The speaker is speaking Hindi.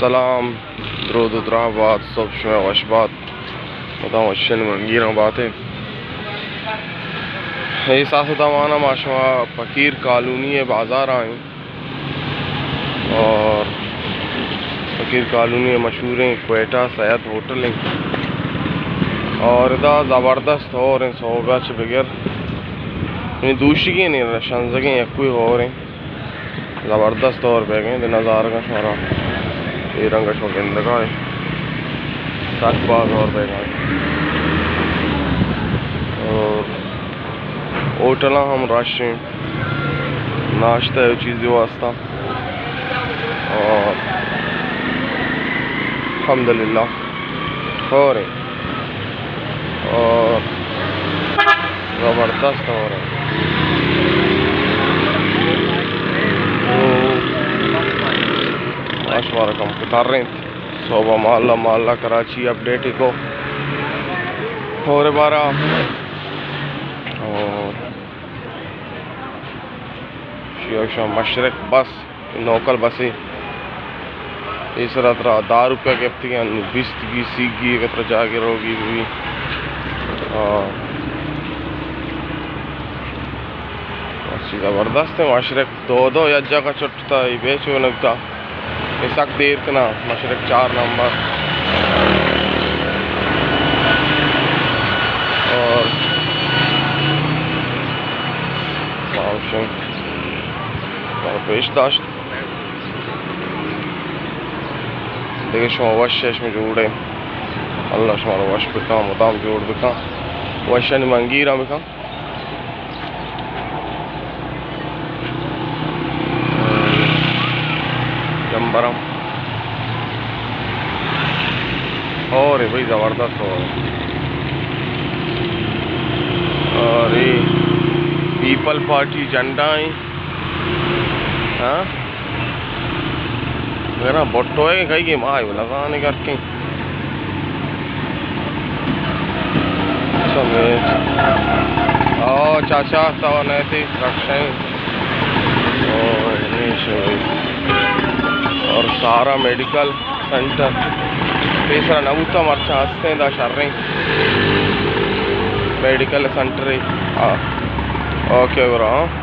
सलाम दरूद उदराबाद सब शुमे वशबात बताऊँ वशन मंगीर बातें ये सासदावाना माशा फ़कीर कॉलोनी बाज़ार आए और फ़कीर कॉलोनी मशहूर हैं क्वेटा सैयद होटल हैं और इदा ज़बरदस्त हो रहे सोगच बगैर दूसरी नहीं शंजगे यकु हो रहे ज़बरदस्त और बैगें नज़ार का शोरा ये रंग शौकीन लगा है साकबाज और बैगा और होटल हम रश नाश्ता चीज़ वास्ता और अल्हम्दुलिल्लाह हो रहे और ज़बरदस्त हो रहे कम उतार रहे सोबा मोहल्ला कराची अपडेट को और 12 और मशरक बस लोकल बसें इस तरह 10 रुपये के हफ्ते 20 की सीगी एकत्र जाके रोगी हुई ज़बरदस्त है मशरक दो यज्जा का चुटता बेचो लगता सख्त देर का ना मशरक 4 नंबर और पेशदाश्त देखिए शो वश में जोड़े अल्लाह शुमार वश बिका मुदाम जोड़ बिका वशन मंगीरा बिका जम्बरम और भाई ज़बरदस्त हो और ये पीपल पार्टी झंडा है हाँ मेरा बोटो है कहीं के माँ लगाने करके और चाचा तो नहीं थी रक्षा और सारा मेडिकल सेंटर तीसरा नबूता मर्चा हंसते दा sir medical centre okay bro.